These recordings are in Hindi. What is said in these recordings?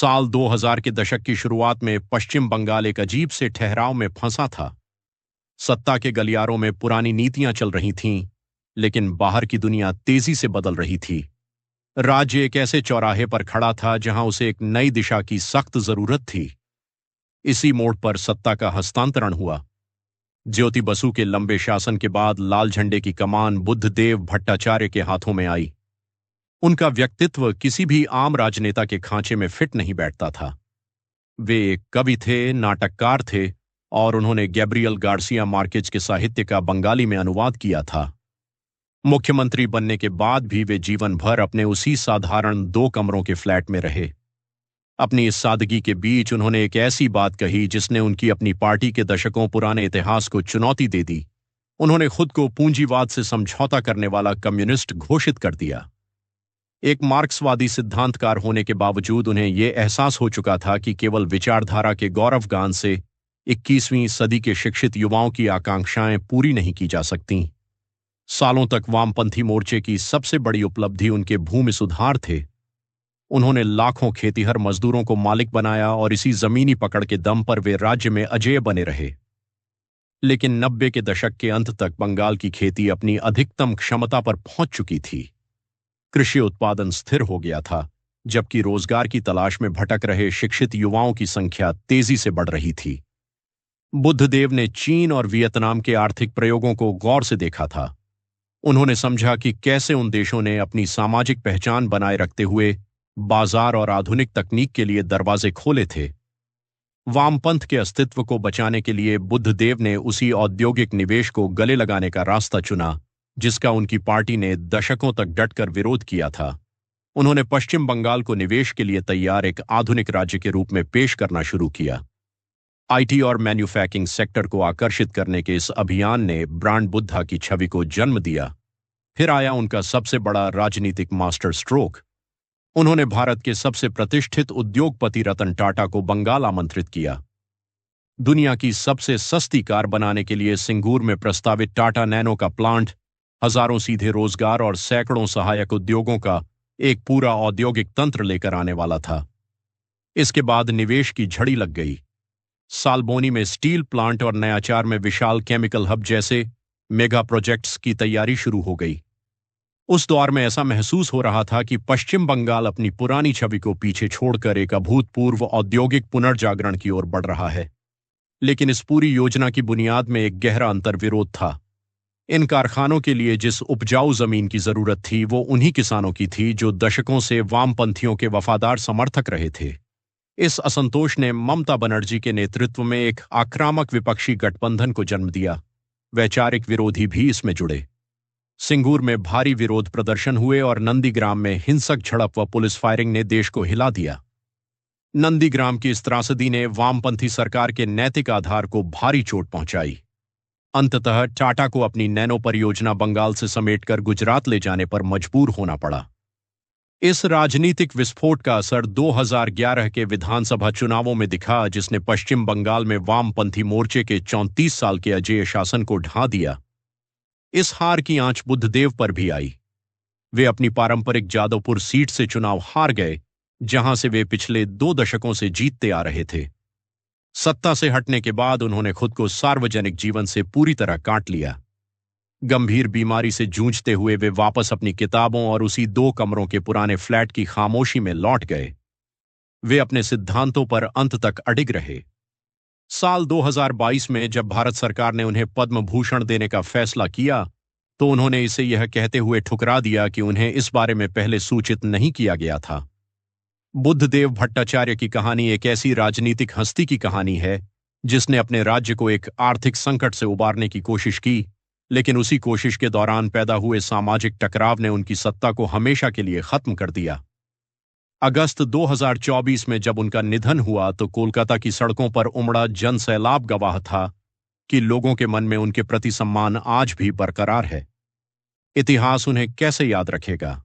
साल 2000 के दशक की शुरुआत में पश्चिम बंगाल एक अजीब से ठहराव में फंसा था। सत्ता के गलियारों में पुरानी नीतियां चल रही थीं, लेकिन बाहर की दुनिया तेजी से बदल रही थी। राज्य एक ऐसे चौराहे पर खड़ा था जहां उसे एक नई दिशा की सख्त जरूरत थी। इसी मोड़ पर सत्ता का हस्तांतरण हुआ। ज्योति बसु के लंबे शासन के बाद लाल झंडे की कमान बुद्धदेव भट्टाचार्य के हाथों में आई। उनका व्यक्तित्व किसी भी आम राजनेता के खांचे में फिट नहीं बैठता था। वे एक कवि थे, नाटककार थे, और उन्होंने गैब्रियल गार्सिया मार्केज के साहित्य का बंगाली में अनुवाद किया था। मुख्यमंत्री बनने के बाद भी वे जीवन भर अपने उसी साधारण 2 कमरों के फ्लैट में रहे। अपनी इस सादगी के बीच उन्होंने एक ऐसी बात कही जिसने उनकी अपनी पार्टी के दशकों पुराने इतिहास को चुनौती दे दी। उन्होंने खुद को पूंजीवाद से समझौता करने वाला कम्युनिस्ट घोषित कर दिया। एक मार्क्सवादी सिद्धांतकार होने के बावजूद उन्हें यह एहसास हो चुका था कि केवल विचारधारा के गौरवगान से 21वीं सदी के शिक्षित युवाओं की आकांक्षाएं पूरी नहीं की जा सकती। सालों तक वामपंथी मोर्चे की सबसे बड़ी उपलब्धि उनके भूमि सुधार थे। उन्होंने लाखों खेतीहर मजदूरों को मालिक बनाया और इसी जमीनी पकड़ के दम पर वे राज्य में अजेय बने रहे। लेकिन 90 के दशक के अंत तक बंगाल की खेती अपनी अधिकतम क्षमता पर पहुंच चुकी थी। कृषि उत्पादन स्थिर हो गया था, जबकि रोजगार की तलाश में भटक रहे शिक्षित युवाओं की संख्या तेजी से बढ़ रही थी। बुद्धदेव ने चीन और वियतनाम के आर्थिक प्रयोगों को गौर से देखा था। उन्होंने समझा कि कैसे उन देशों ने अपनी सामाजिक पहचान बनाए रखते हुए बाजार और आधुनिक तकनीक के लिए दरवाजे खोले थे। वामपंथ के अस्तित्व को बचाने के लिए बुद्धदेव ने उसी औद्योगिक निवेश को गले लगाने का रास्ता चुना जिसका उनकी पार्टी ने दशकों तक डटकर विरोध किया था। उन्होंने पश्चिम बंगाल को निवेश के लिए तैयार एक आधुनिक राज्य के रूप में पेश करना शुरू किया। आईटी और मैन्युफैक्चरिंग सेक्टर को आकर्षित करने के इस अभियान ने ब्रांड बुद्धा की छवि को जन्म दिया। फिर आया उनका सबसे बड़ा राजनीतिक मास्टर स्ट्रोक। उन्होंने भारत के सबसे प्रतिष्ठित उद्योगपति रतन टाटा को बंगाल आमंत्रित किया। दुनिया की सबसे सस्ती कार बनाने के लिए सिंगूर में प्रस्तावित टाटा नैनो का प्लांट हजारों सीधे रोजगार और सैकड़ों सहायक उद्योगों का एक पूरा औद्योगिक तंत्र लेकर आने वाला था। इसके बाद निवेश की झड़ी लग गई। सालबोनी में स्टील प्लांट और नयाचार में विशाल केमिकल हब जैसे मेगा प्रोजेक्ट्स की तैयारी शुरू हो गई। उस दौर में ऐसा महसूस हो रहा था कि पश्चिम बंगाल अपनी पुरानी छवि को पीछे छोड़कर एक अभूतपूर्व औद्योगिक पुनर्जागरण की ओर बढ़ रहा है। लेकिन इस पूरी योजना की बुनियाद में एक गहरा अंतर्विरोध था। इन कारखानों के लिए जिस उपजाऊ जमीन की जरूरत थी वो उन्हीं किसानों की थी जो दशकों से वामपंथियों के वफादार समर्थक रहे थे। इस असंतोष ने ममता बनर्जी के नेतृत्व में एक आक्रामक विपक्षी गठबंधन को जन्म दिया। वैचारिक विरोधी भी इसमें जुड़े। सिंगूर में भारी विरोध प्रदर्शन हुए और नंदीग्राम में हिंसक झड़प व पुलिस फायरिंग ने देश को हिला दिया। नंदीग्राम की इस त्रासदी ने वामपंथी सरकार के नैतिक आधार को भारी चोट पहुंचाई। अंततः टाटा को अपनी नैनो परियोजना बंगाल से समेटकर गुजरात ले जाने पर मजबूर होना पड़ा। इस राजनीतिक विस्फोट का असर 2011 के विधानसभा चुनावों में दिखा, जिसने पश्चिम बंगाल में वामपंथी मोर्चे के 34 साल के अजेय शासन को ढा दिया। इस हार की आंच बुद्धदेव पर भी आई। वे अपनी पारंपरिक जादवपुर सीट से चुनाव हार गए, जहां से वे पिछले 2 दशकों से जीतते आ रहे थे। सत्ता से हटने के बाद उन्होंने खुद को सार्वजनिक जीवन से पूरी तरह काट लिया। गंभीर बीमारी से जूझते हुए वे वापस अपनी किताबों और उसी 2 कमरों के पुराने फ्लैट की खामोशी में लौट गए। वे अपने सिद्धांतों पर अंत तक अडिग रहे। साल 2022 में जब भारत सरकार ने उन्हें पद्म भूषण देने का फैसला किया, तो उन्होंने इसे यह कहते हुए ठुकरा दिया कि उन्हें इस बारे में पहले सूचित नहीं किया गया था। बुद्धदेव भट्टाचार्य की कहानी एक ऐसी राजनीतिक हस्ती की कहानी है जिसने अपने राज्य को एक आर्थिक संकट से उबारने की कोशिश की, लेकिन उसी कोशिश के दौरान पैदा हुए सामाजिक टकराव ने उनकी सत्ता को हमेशा के लिए खत्म कर दिया। अगस्त 2024 में जब उनका निधन हुआ तो कोलकाता की सड़कों पर उमड़ा जनसैलाब गवाह था कि लोगों के मन में उनके प्रति सम्मान आज भी बरकरार है। इतिहास उन्हें कैसे याद रखेगा?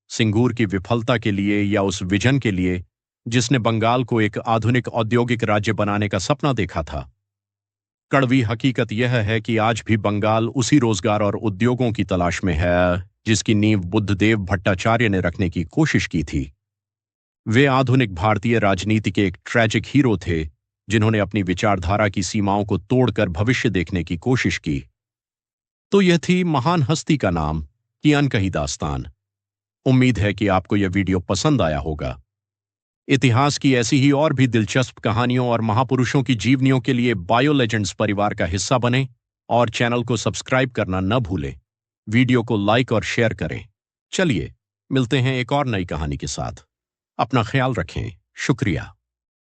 सिंगूर की विफलता के लिए या उस विजन के लिए जिसने बंगाल को एक आधुनिक औद्योगिक राज्य बनाने का सपना देखा था? कड़वी हकीकत यह है कि आज भी बंगाल उसी रोजगार और उद्योगों की तलाश में है जिसकी नींव बुद्धदेव भट्टाचार्य ने रखने की कोशिश की थी। वे आधुनिक भारतीय राजनीति के एक ट्रैजिक हीरो थे जिन्होंने अपनी विचारधारा की सीमाओं को तोड़कर भविष्य देखने की कोशिश की। तो यह थी महान हस्ती का नाम की अनकही दास्तान। उम्मीद है कि आपको यह वीडियो पसंद आया होगा। इतिहास की ऐसी ही और भी दिलचस्प कहानियों और महापुरुषों की जीवनियों के लिए बायो लेजेंड्स परिवार का हिस्सा बने और चैनल को सब्सक्राइब करना न भूलें। वीडियो को लाइक और शेयर करें। चलिए मिलते हैं एक और नई कहानी के साथ। अपना ख्याल रखें। शुक्रिया।